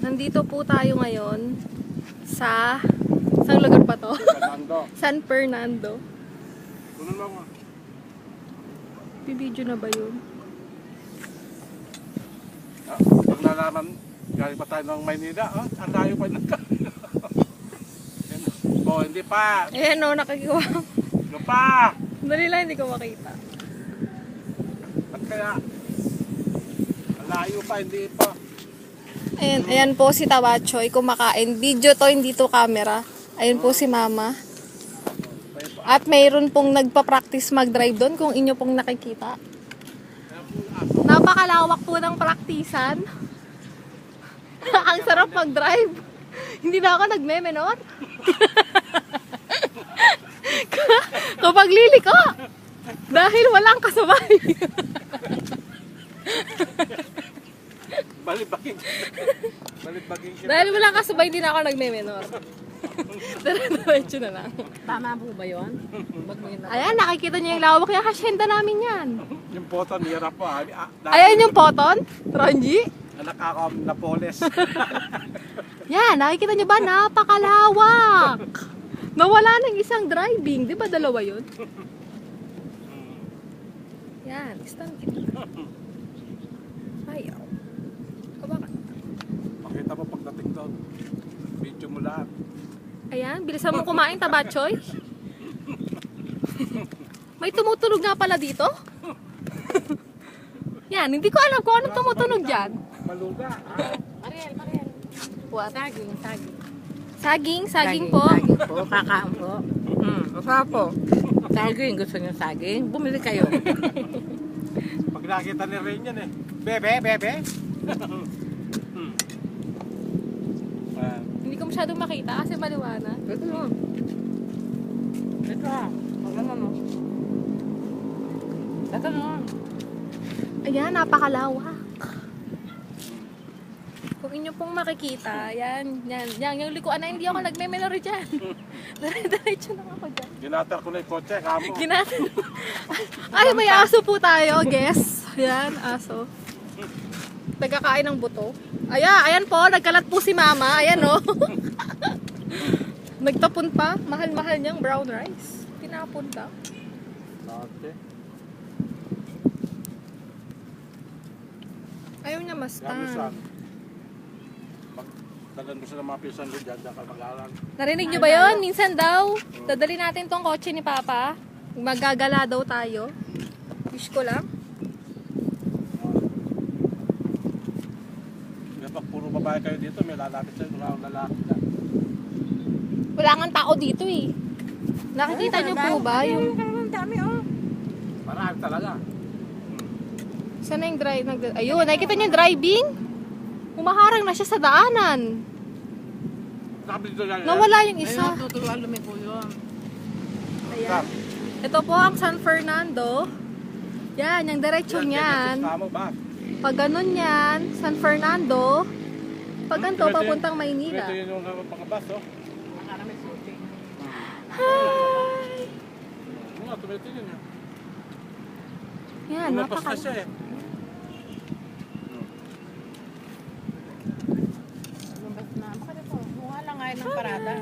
Nandito po tayo ngayon sa saan lugar pa to? San Fernando. Tunan mo. Bibidyo na ba yun? Pag nalaman, galing pa tayo ng Maynila, ang layo pa ng oh, hindi pa. Ayan o, nakikiwa. Ano pa? Dali lang, hindi ko makita. At kaya, ang layo pa, hindi pa. Ayan po si Tabachoy, kumakain. Video to, hindi to camera. Ayan po si Mama. At mayroon pong nagpa-practice mag-drive doon kung inyo pong nakikita. Napakalawak po ng praktisan. Ang sarap mag-drive. Hindi na ako nagme-menor. Kapag liliko, dahil walang kasabay. Balibaging. Balibaging siya. Dahil walang kasabay, hindi na ako nagme-menor. Diretso na lang. Tama po ba yun? Ayan, nakikita niyo yung lawak yung hasyenda namin yan. Yung poton, hirap po. Ayan yung poton, Ronji. Anak ako na poles. Yan, nakikita niyo ba? Napakalawak. Nawala ng isang driving. Di ba dalawa yun? Yan, stand kita. Ayaw. Kabakan. Makita mo pagdating doon. Video mo lahat. Ayan, bilisan mo kumain, Tabachoy. May tumutunog nga pala dito. Yan, hindi ko alam kung anong tumutunog dyan. Maluga. Mariel. What? Saging. Saging po. Saging po, kakaon po. Masarap po. Saging, gusto niyo saging? Bumili kayo. Pag nakita ni Rain yan eh. Bebe. Hindi ko masyadong makita kasi maliwanag. Ito mo. Ito ha. Magano. Ito mo. Ayan, napakalawak. Kung inyo pong makikita, yan, yung likuan na hindi ako nagme-memory dyan. Diretso lang ako dyan. Ginatar ko na yung kotse, kamo. Ginatan. Ay, may aso po tayo, guess. Yan, aso. Nagkakain ng buto. Ayan po, nagkalat po si Mama. Ayan o. Nagtapon pa. Mahal-mahal niyang brown rice. Tinapon ka. Okay. Ayaw niya Yan, mastan. minsan. Dagan mo sila mga pisan doon dyan, dyan ka mag-aral. Narinig niyo ba yun? Minsan daw, dadali natin tong kotse ni Papa. Magagala daw tayo. Wish ko lang. Pag puro babae kayo dito, may lalapit sa'yo, wala akong lalaki na. Wala nga tao dito eh. Nakikita niyo po ba yung... Ang dami oh. Marami talaga. Saan na yung drive? Ayun, nakikita niyo yung driving? Umaharang na siya sa daanan. Sabi dito yan. Nawala yung isa. Ayun, tuturuan lumiko yun. Ayan. Ito po ang San Fernando. Yan, yung diretsyo niyan. Kamo ba? Pag ganun yan, San Fernando. Pag ganito, papuntang Maynila. Ito yun yung pangabas, oh. Nakarami shooting. Hi! Oo nga, tumito yun yan. Yan, Lumabas na siya eh. Lumabas na. Bakit ito? Mukha lang ngayon ng parada.